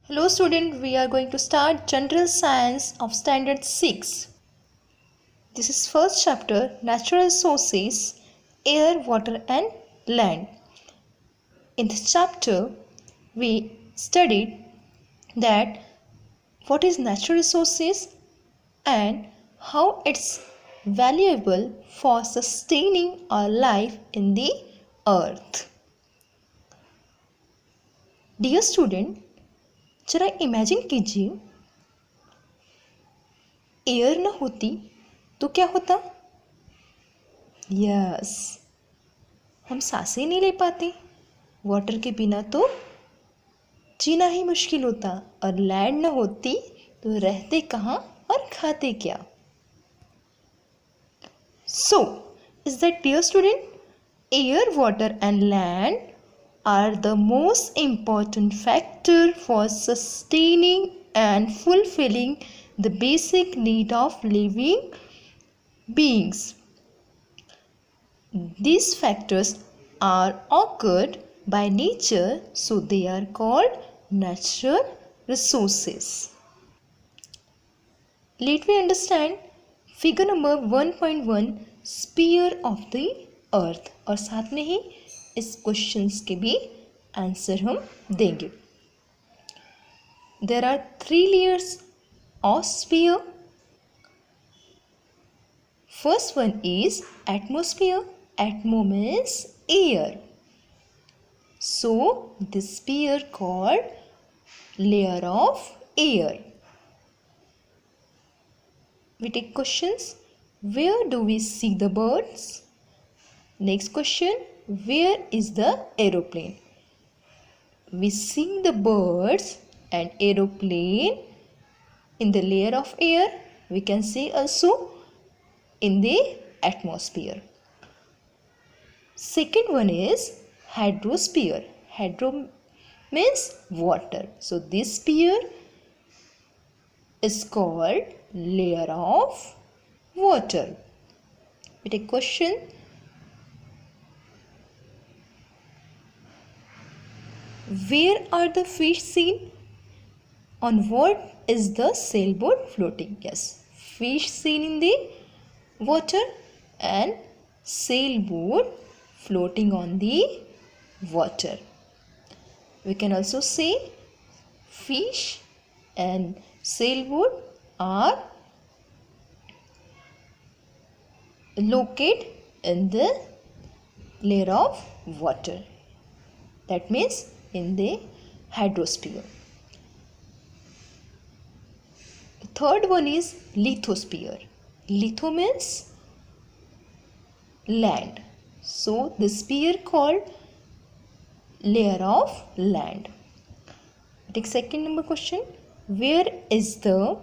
Hello student, we are going to start General Science of Standard 6. This is first chapter, Natural Resources, Air, Water and Land. In this chapter, we studied that what is natural resources and how it's valuable for sustaining our life in the earth. Dear student, जरा imagine कीजिए air न होती तो क्या होता। Yes, हम सांसें नहीं ले पाते। वाटर के बिना तो जीना ही मुश्किल होता और लैंड न होती तो रहते कहाँ और खाते क्या। So is that dear student, air, water and land are the most important factor for sustaining and fulfilling the basic need of living beings. These factors are occurred by nature, so they are called natural resources. Let me understand figure number 1.1 sphere of the earth और साथ में ही इस questions के भी answer हम देंगे। There are 3 layers of sphere. First one is atmosphere. Atmo means air. So this sphere called layer of air. We take questions. Where do we see the birds? Next question. Where is the aeroplane? We see the birds and aeroplane in the layer of air. We can see also in the atmosphere. Second one is hydrosphere. Hydro means water. So this sphere is called layer of water. We take question. Where are the fish seen? On what is the sailboat floating? Yes, fish seen in the water and sailboat floating on the water. We can also say fish and sailboat are located in the layer of water. That means in the hydrosphere. The third one is lithosphere. Litho means land. So the sphere called layer of land. Take second number question. Where is the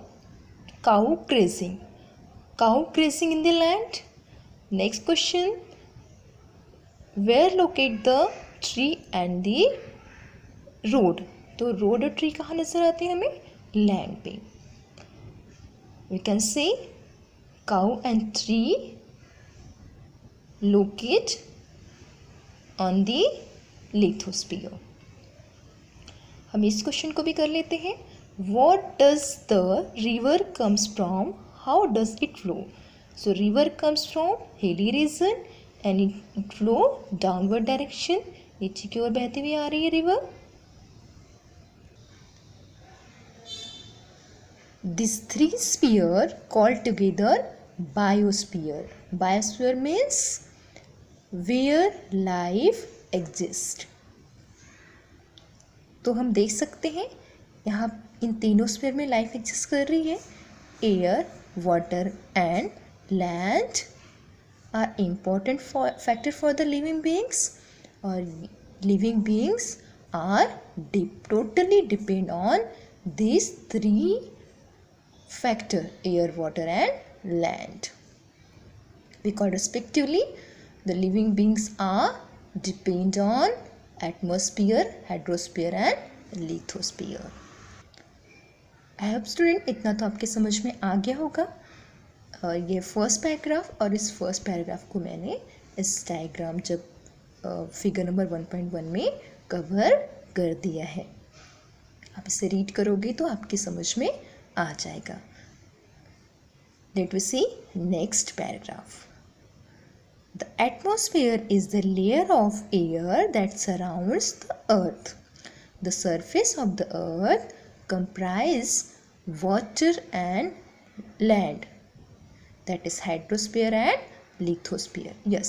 cow grazing? Cow grazing in the land. Next question. Where locate the tree and the road? तो road और tree कहाँ नजर आते हैं हमें? Land पे. We can say cow and tree locate on the lithosphere. हम इस क्वेश्चन को भी कर लेते हैं. What does the river comes from? How does it flow? So river comes from hilly region and it flow downward direction. नीचे की ओर बहती हुई आ रही है river. These 3 sphere called together biosphere. Biosphere means where life exists. तो हम देख सकते हैं यहाँ इन तीनों स्फीयर में लाइफ एग्जिस्ट कर रही है. Air, water and land are important factor for the living beings और living beings are totally depend on these 3 factor, air, water and land. Because respectively the living beings are depend on atmosphere, hydrosphere and lithosphere. I hope student इतना तो आपके समझ में आ गया होगा. ये first paragraph और इस फर्स्ट पैराग्राफ को मैंने इस डायग्राम जब फिगर नंबर 1.1 में कवर कर दिया है. आप इसे रीड करोगे तो आपकी समझ में आ जाएगा. Let we see next paragraph. The atmosphere is the layer of air that surrounds the earth. The surface of the earth comprises water and land. That is hydrosphere and lithosphere. Yes.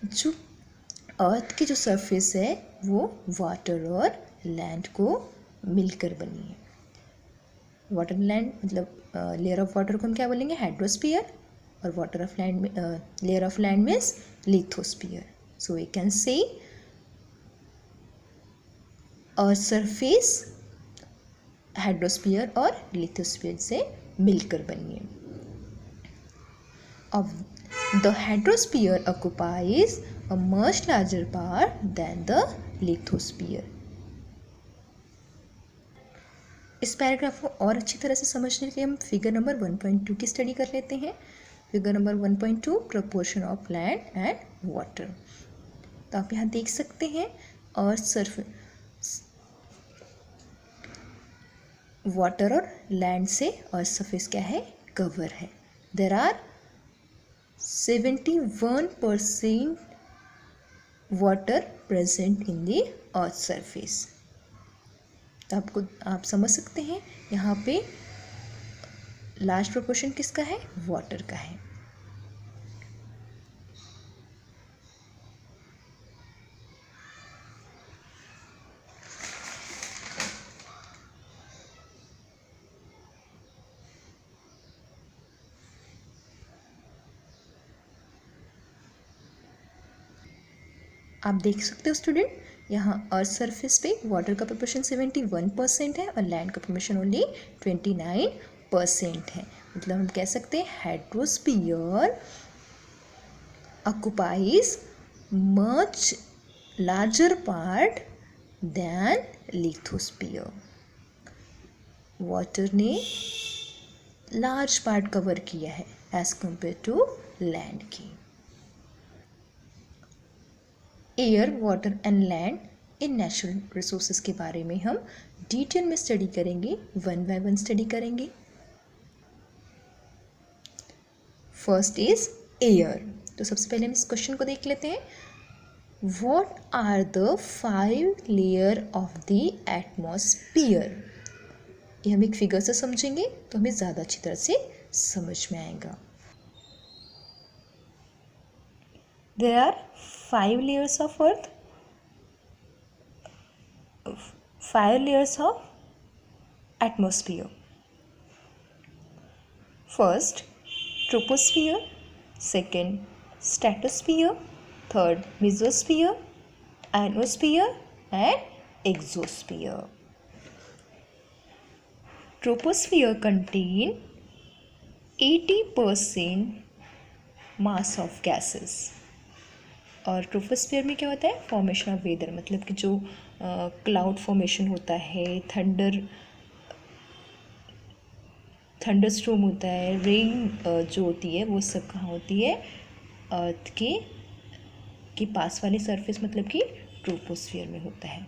जो अर्थ की जो surface है वो water और land को मिलकर बनी है. वाटर लैंड मतलब लेयर ऑफ वाटर को हम क्या बोलेंगे, हाइड्रोस्फीयर, और वाटर ऑफ लैंड में layer of land means lithosphere. So we can say earth surface hydrosphere और लिथोस्फीयर से मिलकर बनी है. अब the hydrosphere occupies a much larger part than the lithosphere. इस पैराग्राफ को और अच्छी तरह से समझने के लिए हम फिगर नंबर 1.2 की स्टडी कर लेते हैं. Figure number 1.2 proportion of land and water. तो आप यहाँ देख सकते हैं अर्थ सरफेस, वाटर और लैंड से अर्थ सरफेस क्या है, कवर है. There are 71% water present in the earth surface. तो आप समझ सकते हैं यहाँ पे लार्ज प्रोपोर्शन किसका है, वाटर का है. आप देख सकते हो स्टूडेंट, यहाँ अर्थ सरफेस पे वाटर का प्रोपोर्शन 71% है और लैंड का प्रोपोर्शन ओनली 29% है. मतलब हम कह सकते हैं hydrosphere occupies much larger part than lithosphere. Water ने लार्ज पार्ट कवर किया है एज कंपेयर टू लैंड की. Air, water and land in natural resources के बारे में हम डिटेल में स्टडी करेंगे, वन बाय वन स्टडी करेंगे. First is air. तो सबसे पहले हम इस क्वेश्चन को देख लेते हैं. What are the 5 layer of the atmosphere. ये हम एक फिगर से समझेंगे तो हमें ज़्यादा अच्छी तरह से समझ में आएगा. There are 5 layers of earth, 5 layers of atmosphere. First, troposphere. Second, stratosphere. Third, mesosphere, ionosphere and exosphere. Troposphere contain 80% mass of gases. और ट्रोपोस्फीयर में क्या होता है, फॉर्मेशन ऑफ वेदर, मतलब कि जो क्लाउड फॉर्मेशन होता है, थंडर स्टॉर्म होता है, रेन जो होती है वो सब कहाँ होती है, अर्थ के पास वाले सरफेस मतलब कि ट्रोपोस्फीयर में होता है.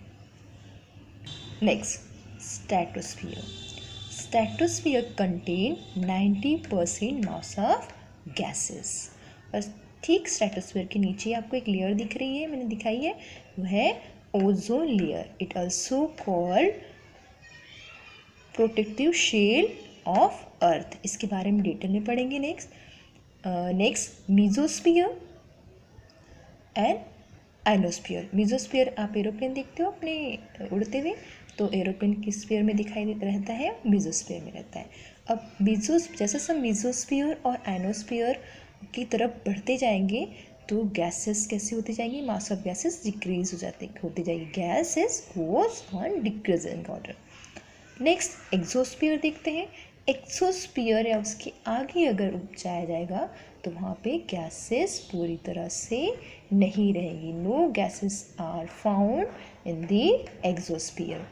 Next, stratosphere. Stratosphere contain 90% mass of gases. और ठीक स्ट्रेटोस्फीयर के नीचे आपको एक लेयर दिख रही है, मैंने दिखाई है, वो है ozone layer. It also called protective shell of earth. इसके बारे में डिटेल में पढ़ेंगे. Next mesosphere and ionosphere. Mesosphere, आप एरोप्लेन देखते हो अपने उड़ते हुए, तो एरोप्लेन किस स्फीयर में दिखाई रहता है, मीजोस्फीयर में रहता है. अब जैसे सब मीजोस्फीयर और आइनोस्फीयर की तरफ बढ़ते जाएंगे तो गैसेस कैसी होती जाएंगी, मास ऑफ गैसेस डिक्रीज होती जाएगी. Gases goes on decreasing order. Next exosphere देखते हैं. एक्सोस्फीयर या उसके आगे अगर जाया जाएगा तो वहाँ पे गैसेस पूरी तरह से नहीं रहेगी. No gases are found in the exosphere.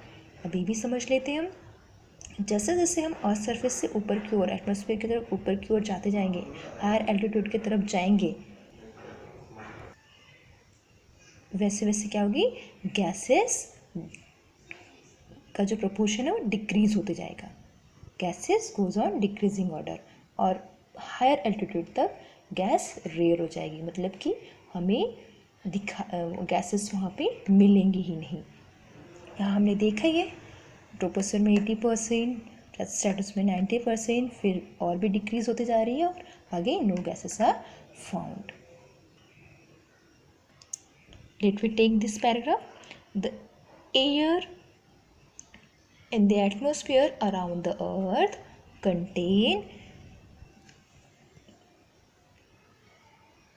अभी भी समझ लेते हैं हम. जैसे जैसे हम अर्थ सरफेस से ऊपर की ओर, एटमॉस्फेयर की तरफ ऊपर की ओर जाते जाएंगे, हायर एल्टीट्यूड की तरफ जाएंगे, वैसे वैसे क्या होगी, गैसेस का जो प्रपोर्शन है वो डिक्रीज होते जाएगा। Gases goes on decreasing order, और हायर एल्टीट्यूड तक गैस रेयर हो जाएगी, मतलब कि हमें गैसेस वहाँ पे मिलेंगी ही नहीं। यहाँ हमने देखा ही है, ट्रोपोस्फीयर में 80%, स्ट्रेटोस्फीयर में 90%, फिर और भी डिक्रीज होते जा रही है और आगे no gases are found. Let we take this paragraph. The air in the atmosphere around the earth contain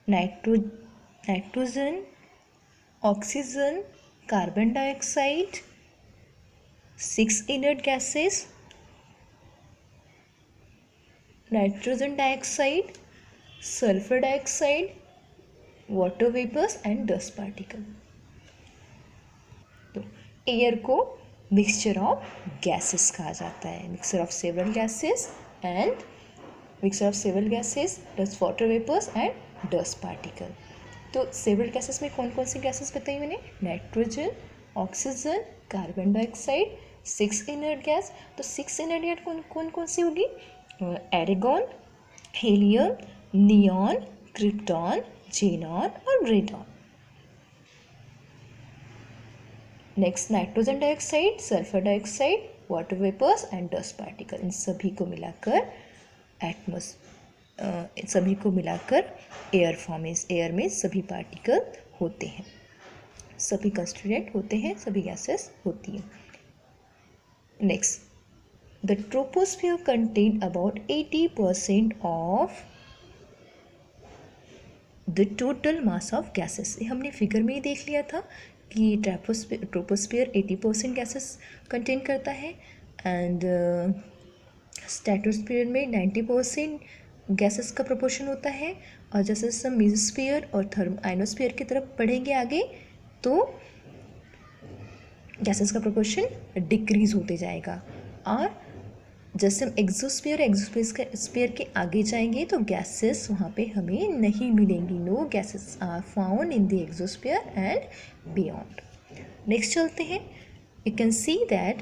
nitrogen, oxygen, carbon dioxide, 6 inert gases, nitrogen dioxide, sulfur dioxide, water vapours and dust particle. तो air को mixture of gases कहा जाता है, mixture of several gases plus water vapours and dust particle. तो several gases में कौन कौन सी गैसेस बताई मैंने? Nitrogen, oxygen, carbon dioxide, 6 inert gas. तो 6 इनर्ट गैस कौन कौन सी होगी? Argon, helium, neon, krypton, xenon और radon. Next nitrogen dioxide, sulphur dioxide, water vapours and dust particle. इन सभी को मिलाकर एयर में सभी पार्टिकल होते हैं, सभी कंस्टिट्यूएंट होते हैं, सभी गैसेस होती हैं। Next, the troposphere contain about 80% of the total mass of gases. ये हमने फिगर में ही देख लिया था कि ट्रोपोस्फियर 80% गैसेस कंटेन करता है एंड स्ट्रेटोस्फियर में 90% गैसेस का प्रोपोर्शन होता है। और जैसे हम मेसोस्फियर और आइनोस्फियर की तरफ बढ़ेंगे आगे तो गैसेस का प्रोपोर्शन डिक्रीज होते जाएगा। और जैसे हम एक्सोस्फीयर के आगे जाएंगे तो गैसेस वहाँ पे हमें नहीं मिलेंगी। No gases are found in the exosphere and beyond. Next चलते हैं। You can see that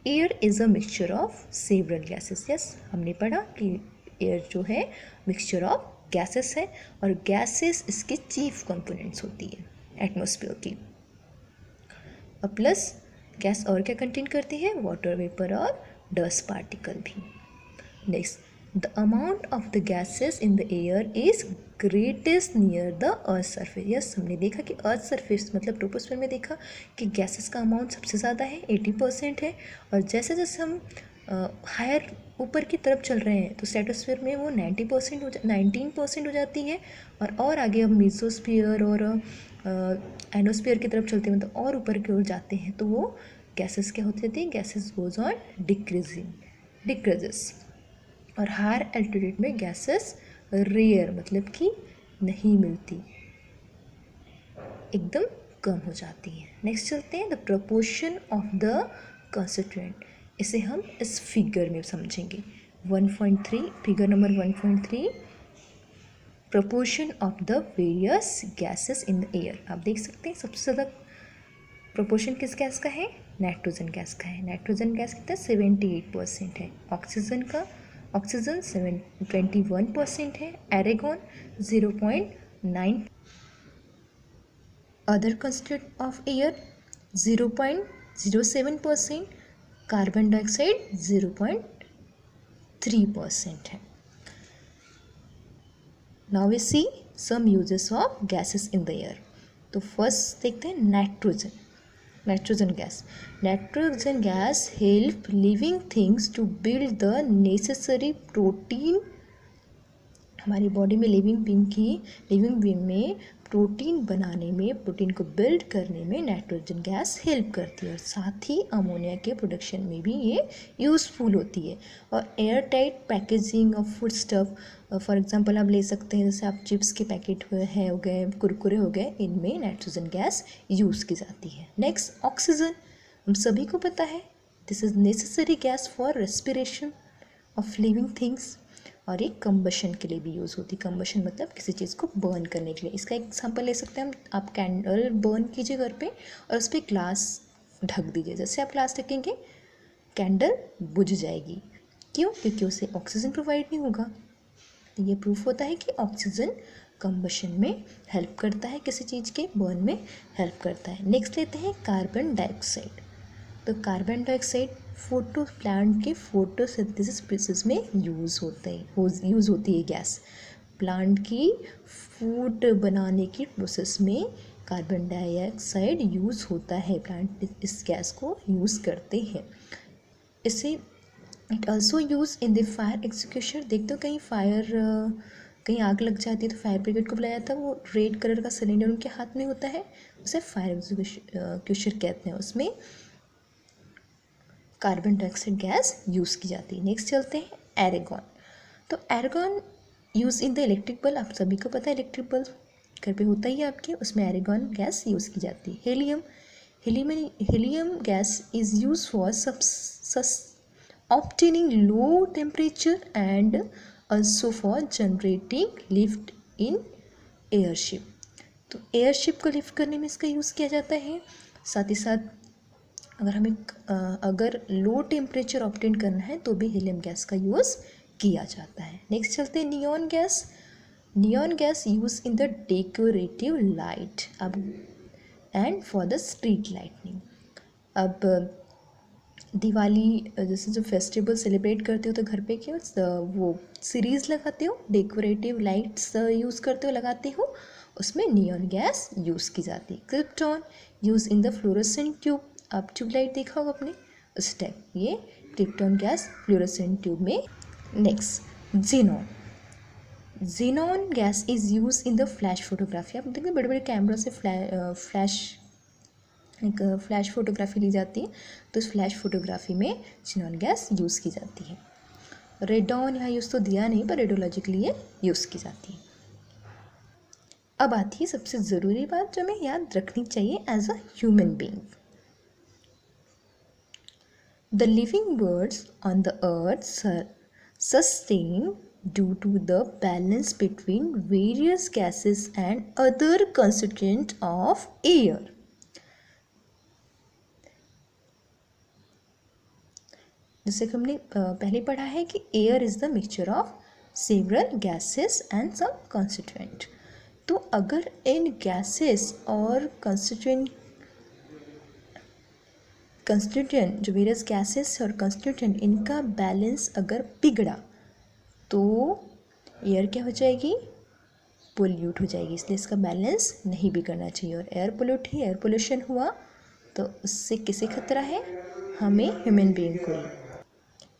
air is a mixture of several gases. Yes, हमने पढ़ा कि एयर जो है मिक्सचर ऑफ गैसेस है और गैसेस इसके चीफ कंपोनेंट्स होती है एटमॉस्फेयर की। और प्लस गैस और क्या कंटेन करती है? वाटर वेपर और डस्ट पार्टिकल भी। Next, the amount of the gases in the air is greatest near the earth surface. Yes, हमने देखा कि अर्थ सरफेस मतलब ट्रोपोस्फीयर में देखा कि गैसेस का अमाउंट सबसे ज़्यादा है, 80% है। और जैसे जैसे हम हायर ऊपर की तरफ चल रहे हैं तो स्ट्रेटोस्फीयर में वो 19% हो जाती है। और आगे हम मेसोस्फीयर और एनोस्फीयर की तरफ चलते हैं, मतलब और ऊपर की ओर जाते हैं तो वो गैसेस क्या होती रहती है? Gases goes on decreases. और हायर एल्टीट्यूड में गैसेस रेयर मतलब कि नहीं मिलती, एकदम कम हो जाती है। नेक्स्ट चलते हैं, the proportion of the constituent. इसे हम इस फिगर में समझेंगे। 1.3 figure number 1.3, proportion of the various gases in the air. आप देख सकते हैं सबसे ज़्यादा प्रोपोर्शन किस गैस का है? नाइट्रोजन गैस का है। नाइट्रोजन गैस कितना? 78% है। ऑक्सीजन 21% है। Argon 0.9। Other constituent of air 0.07%। Carbon dioxide 0.3% है। Now we see some uses of gases in the air. तो फर्स्ट देखते हैं nitrogen gas help living things to build the necessary protein. हमारी body में living being में protein बनाने में, protein को बिल्ड करने में नाइट्रोजन गैस हेल्प करती है। और साथ ही अमोनिया के प्रोडक्शन में भी ये यूज़फुल होती है। और air tight packaging of food stuff, for example आप ले सकते हैं जैसे आप चिप्स के पैकेट हो गए, कुरकुरे हो गए, इनमें नाइट्रोजन गैस यूज़ की जाती है। Next, oxygen. हम सभी को पता है this is necessary gas for respiration of living things. और एक कंबशन के लिए भी यूज़ होती है। कंबशन मतलब किसी चीज़ को बर्न करने के लिए। इसका एग्जांपल ले सकते हैं हम, आप कैंडल बर्न कीजिए घर पे और उस पर ग्लास ढक दीजिए। जैसे आप ग्लास ढकेंगे कैंडल बुझ जाएगी। क्यों? क्योंकि उसे ऑक्सीजन प्रोवाइड नहीं होगा। ये प्रूफ होता है कि ऑक्सीजन कंबशन में हेल्प करता है, किसी चीज़ के बर्न में हेल्प करता है। नेक्स्ट लेते हैं कार्बन डाइऑक्साइड। तो कार्बन डाइऑक्साइड प्लांट के फोटोसिंथेसिस प्रोसेस में यूज़ होती है गैस। प्लांट की फूड बनाने की प्रोसेस में कार्बन डाइऑक्साइड यूज़ होता है। प्लांट इस गैस को यूज़ करते हैं। इसे it also use in the fire extinguisher. देखते हो कहीं आग लग जाती है तो फायर ब्रिगेड को बुलाया जाता है। वो रेड कलर का सिलेंडर उनके हाथ में होता है, उसे फायर एक्सटिंग्विशर कहते हैं। उसमें कार्बन डाइऑक्साइड गैस यूज़ की जाती है। नेक्स्ट चलते हैं एरेगॉन। तो argon use in the electric bulb. आप सभी को पता है इलेक्ट्रिक बल्ब घर पे होता ही है आपके, उसमें एरेगॉन गैस यूज़ की जाती है। Helium gas is use for obtaining low temperature and also for generating lift in airship। तो एयरशिप को लिफ्ट करने में इसका यूज़ किया जाता है। साथ ही साथ अगर लो टेम्परेचर ऑब्टेन करना है तो भी हीलियम गैस का यूज़ किया जाता है। नेक्स्ट चलते हैं neon gas. Neon gas use in the decorative light अब and for the street lightning. अब दिवाली जैसे जो फेस्टिवल सेलिब्रेट करते हो तो घर पे क्या वो सीरीज़ लगाते हो, डेकोरेटिव लाइट्स यूज़ करते हो, लगाते हो, उसमें नियॉन गैस यूज़ की जाती है। Krypton use in the fluorescent tube. आप ट्यूबलाइट देखा होगा अपने, उस टाइप ये क्रिप्टॉन गैस फ्लोरोसेंट ट्यूब में। Next xenon gas is use in the flash photography. आप देखिए बड़े बड़े कैमरा से फ्लैश फोटोग्राफी ली जाती है, तो इस फ्लैश फोटोग्राफी में जेनॉन गैस यूज़ की जाती है। रेडॉन यहाँ यूज़ तो दिया नहीं, पर रेडियोलॉजिकली ये यूज़ की जाती है। अब आती है सबसे ज़रूरी बात जो हमें याद रखनी चाहिए as a human being. The living birds on the earth sustain due to the balance between various gases and other constituents of air। जैसे कि हमने पहले पढ़ा है कि air is the mixture of several gases and some constituent. तो अगर इन गैसेस और कंस्टिट्यूएंट जो वेरियस गैसेस और कंस्टिट्यूएंट इनका बैलेंस अगर बिगड़ा तो एयर क्या हो जाएगी, पोल्यूट हो जाएगी। इसलिए इसका बैलेंस नहीं बिगड़ना चाहिए। और एयर पोल्यूशन हुआ तो उससे किसे खतरा है, हमें ह्यूमन बीइंग को ही।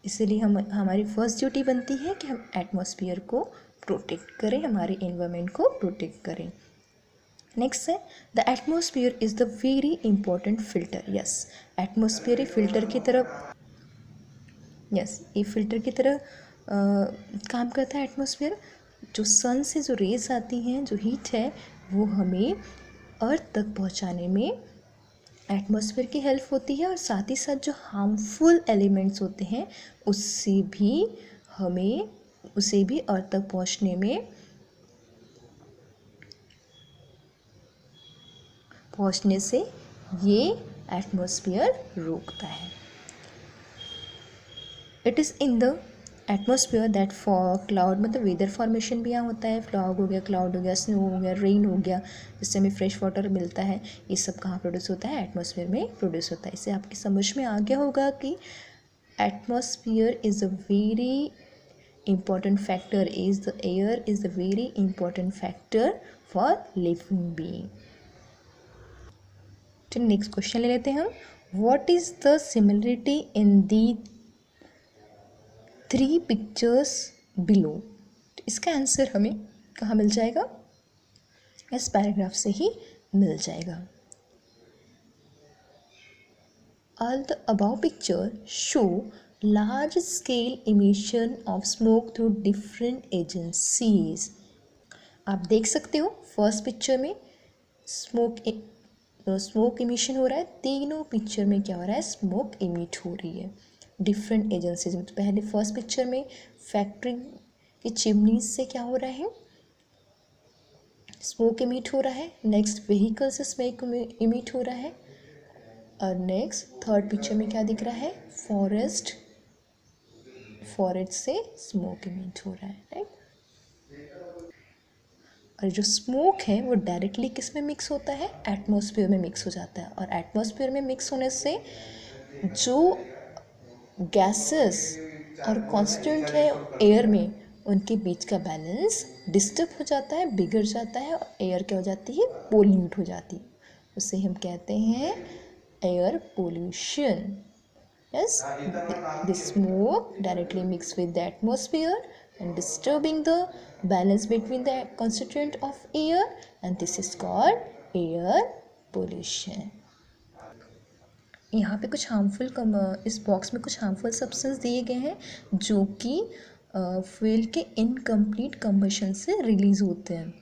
इसलिए हमारी फर्स्ट ड्यूटी बनती है कि हम एटमॉस्फेयर को प्रोटेक्ट करें, हमारे एनवायरनमेंट को प्रोटेक्ट करें। नेक्स्ट है the atmosphere is the very important filter. Yes, atmosphere filter की तरह, यस ये फिल्टर की तरह काम करता है। एटमॉस्फेयर जो सन से जो रेज आती हैं, जो हीट है, वो हमें अर्थ तक पहुंचाने में एटमॉस्फेयर की हेल्प होती है। और साथ ही साथ जो हार्मफुल एलिमेंट्स होते हैं उसे भी अर्थ तक पहुंचने से ये एटमॉस्फेयर रोकता है। It is in the atmosphere that fog cloud, मतलब वेदर फॉर्मेशन भी यहाँ होता है। फ्लॉग हो गया, क्लाउड हो गया, स्नो हो गया, रेन हो गया, जिससे हमें फ्रेश वाटर मिलता है। ये सब कहाँ प्रोड्यूस होता है, एटमॉस्फेयर में प्रोड्यूस होता है। इससे आपकी समझ में आ गया होगा कि atmosphere is a very important factor, is the air is a very important factor for living being। चलिए नेक्स्ट क्वेश्चन ले लेते हैं हम। What is the similarity in the 3 pictures below. इसका आंसर हमें कहाँ मिल जाएगा, इस पैराग्राफ से ही मिल जाएगा। All the above picture show large scale emission of smoke through different agencies। आप देख सकते हो फर्स्ट पिक्चर में स्मोक इमिशन हो रहा है, तीनों पिक्चर में क्या हो रहा है, स्मोक इमिट हो रही है डिफरेंट एजेंसीज में। तो पहले फर्स्ट पिक्चर में फैक्ट्री की चिमनीज से क्या हो रहा है, स्मोक इमिट हो रहा है। नेक्स्ट व्हीकल से स्मोक इमिट हो रहा है। और नेक्स्ट थर्ड पिक्चर में क्या दिख रहा है, फॉरेस्ट से स्मोक इमिट हो रहा है, राइट। और जो स्मोक है वो डायरेक्टली किस में मिक्स होता है, एटमॉस्फेयर में मिक्स हो जाता है। और एटमॉस्फेयर में मिक्स होने से जो गैसेस और कॉन्स्टेंट है एयर में, उनके बीच का बैलेंस डिस्टर्ब हो जाता है, बिगड़ जाता है, और एयर क्या हो जाती है, पोल्यूट हो जाती है। उसे हम कहते हैं air pollution. Yes, the smoke directly mix with the atmosphere and disturbing the balance between the constituent of air, and this is called air pollution. यहाँ पे कुछ हार्मफुल इस बॉक्स में कुछ हार्मफुल सब्सटेंस दिए गए हैं जो कि फ्यूल के इनकम्प्लीट कंबशन से रिलीज़ होते हैं।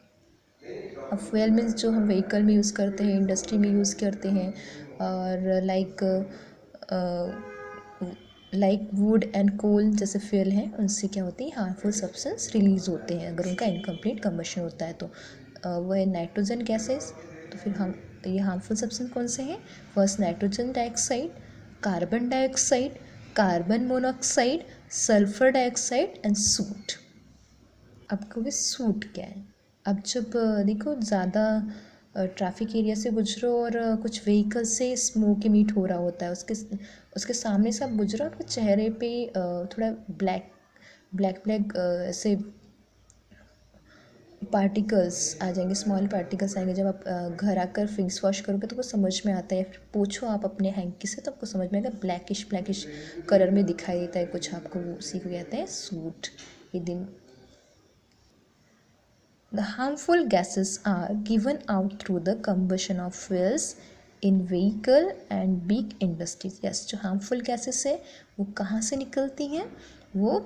अब फ्यूल मीन्स जो हम व्हीकल में यूज़ करते हैं, इंडस्ट्री में यूज़ करते हैं, और लाइक वुड एंड कोल जैसे फ्यूल हैं, उनसे क्या होती है, हार्मफुल सब्सटेंस रिलीज़ होते हैं अगर उनका इनकम्प्लीट कंबशन होता है। तो वो है नाइट्रोजन गैसेस। तो फिर हम ये हार्मफुल सब्सटेंस कौन से हैं, first nitrogen dioxide, carbon dioxide, carbon monoxide, sulphur dioxide and suit. अब कहोगे सूट क्या है। अब जब देखो ज़्यादा ट्रैफिक एरिया से गुजरो और कुछ व्हीकल से स्मोक इमिट हो रहा होता है, उसके सामने से आप गुजरो और चेहरे पे थोड़ा ब्लैक ऐसे पार्टिकल्स आ जाएंगे, स्मॉल पार्टिकल्स आएंगे। जब आप घर आकर फेस वॉश करोगे तो कुछ समझ में आता है, फिर पोछो आप अपने हैंकी से तो आपको समझ में आएगा, ब्लैकिश कलर में दिखाई देता है कुछ आपको, उसी को कहते हैं सूट। ये दिन The harmful gases are given out through the combustion of fuels in vehicle and big industries. Yes, जो harmful gases है वो कहाँ से निकलती हैं, वो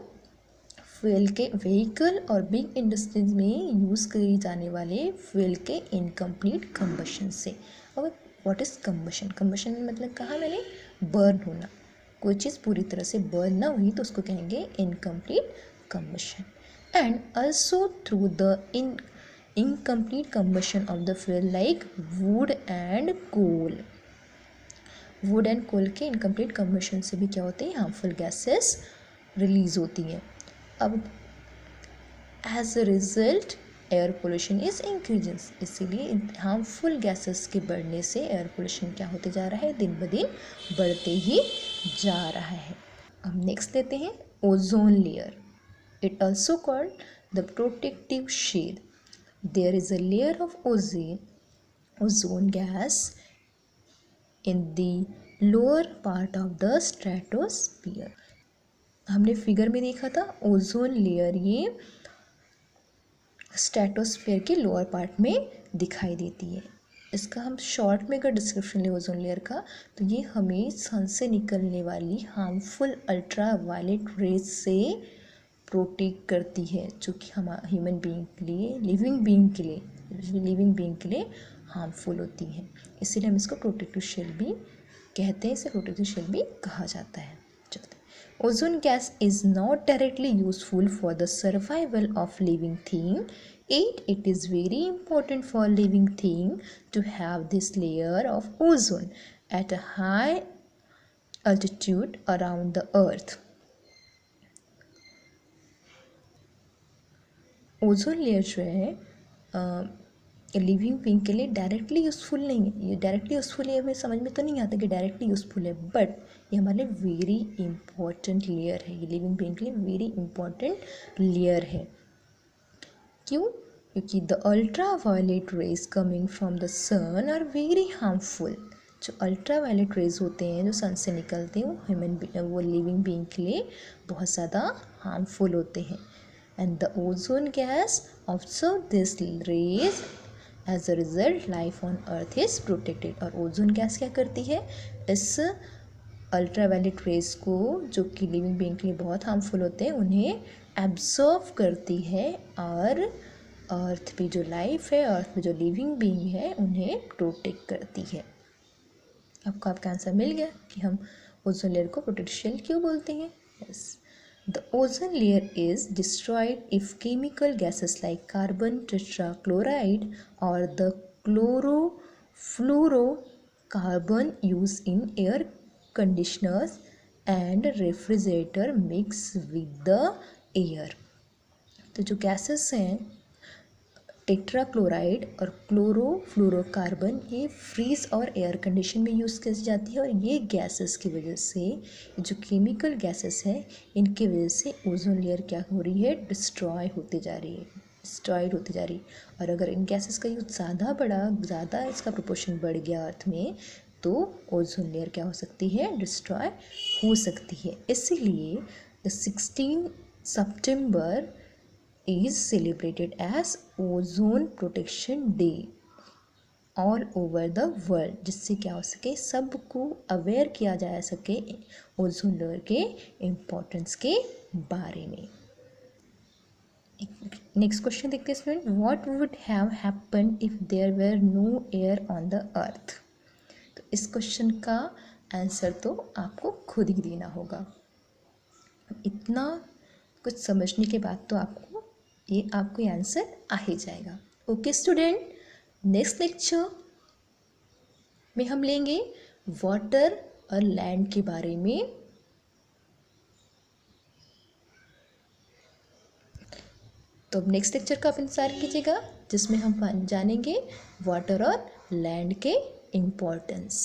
फ्यूल के व्हीकल और बिग इंडस्ट्रीज में यूज़ करी जाने वाले फ्यूल के इनकम्प्लीट कंबशन से। और व्हाट इज़ कंबशन, कंबशन मतलब कहा मैंने, बर्न होना। कोई चीज़ पूरी तरह से बर्न ना हुई तो उसको कहेंगे incomplete combustion. And also through the incomplete combustion of the fuel like wood and coal. Wood and coal के इनकम्प्लीट कम्बशन से भी क्या होते हैं, हार्मफुल गैसेस रिलीज होती हैं। अब as a result air pollution is increasing, इसीलिए हार्मफुल गैसेस के बढ़ने से एयर पोल्यूशन क्या होते जा रहा है, दिन ब दिन बढ़ते ही जा रहा है। अब नेक्स्ट लेते हैं ozone layer. It also called the protective shield. There is a layer of ozone gas in the lower part of the stratosphere. हमने फिगर में देखा था ओजोन लेयर ये स्ट्रेटोस्फेयर के लोअर पार्ट में दिखाई देती है। इसका हम शॉर्ट में अगर डिस्क्रिप्शन ले ओजोन लेयर का, तो ये हमें सन से निकलने वाली हार्मफुल अल्ट्रा वायलेट रेज से प्रोटेक्ट करती है, जो कि हम ह्यूमन बीइंग के लिए, लिविंग बीइंग के लिए हार्मफुल होती हैं। इसीलिए हम इसको प्रोटेक्टिव शील्ड भी कहते हैं, इसे प्रोटेक्टिव शील्ड भी कहा जाता है। चलते ozone gas is not directly useful for the survival of living thing, it is very important for living thing to have this layer of ozone at a high altitude around the earth. Ozone layer जो है living being के लिए directly useful नहीं है। ये directly useful है, हमें समझ में तो नहीं आता कि डायरेक्टली यूज़फुल है, बट ये हमारे लिए वेरी इंपॉर्टेंट लेयर है। ये लिविंग बीइंग के लिए वेरी इंपॉर्टेंट लेयर है। क्यों? क्योंकि the ultraviolet rays coming from the sun are very harmful. जो अल्ट्रा वायलेट रेज होते हैं जो सन से निकलते हैं वो लिविंग बीइंग के लिए बहुत ज़्यादा हार्मफुल होते हैं। And the ozone gas absorb these rays, as a result life on earth is protected. और ओजोन गैस क्या करती है, इस अल्ट्रावायलेट रेज को, जो कि लिविंग बीइंग के लिए बहुत हार्मफुल होते हैं, उन्हें एब्जॉर्व करती है, और अर्थ पे जो लाइफ है, अर्थ पे जो लिविंग बीइंग है, उन्हें प्रोटेक्ट करती है। आपका आंसर मिल गया कि हम ओजोन लेयर को प्रोटेक्टिव शील्ड क्यों बोलते हैं। Yes, the ozone layer is destroyed if chemical gases like carbon tetrachloride or the chlorofluorocarbon carbon use in air conditioners and refrigerator mix with the air. तो जो gases हैं tetrachloride और chlorofluorocarbon, ये freeze और air condition में use की जाती है। और ये गैसेस की वजह से, जो केमिकल गैसेस हैं, इनकी वजह से ओजोन लेयर क्या हो रही है, डिस्ट्रॉय होती जा रही है, डिस्ट्रॉयड होती जा रही है। और अगर इन गैसेस का यूज ज़्यादा इसका प्रोपोर्शन बढ़ गया अर्थ में, तो ओजोन लेयर क्या हो सकती है, डिस्ट्रॉय हो सकती है। इसीलिए the 16 September is celebrated as Ozone Protection Day all over the world, जिससे क्या हो सके, सबको अवेयर किया जा सके ओजोन लेयर के इम्पोर्टेंस के बारे में। नेक्स्ट क्वेश्चन देखते हैं student, what would have happen if there were no air on the earth. तो इस क्वेश्चन का आंसर तो आपको खुद ही देना होगा। इतना कुछ समझने के बाद तो आपको आंसर आ ही जाएगा। ओके स्टूडेंट, नेक्स्ट लेक्चर में हम लेंगे वाटर और लैंड के बारे में। तो अब नेक्स्ट लेक्चर का आप इंतज़ार कीजिएगा, जिसमें हम जानेंगे वाटर और लैंड के इम्पोर्टेंस।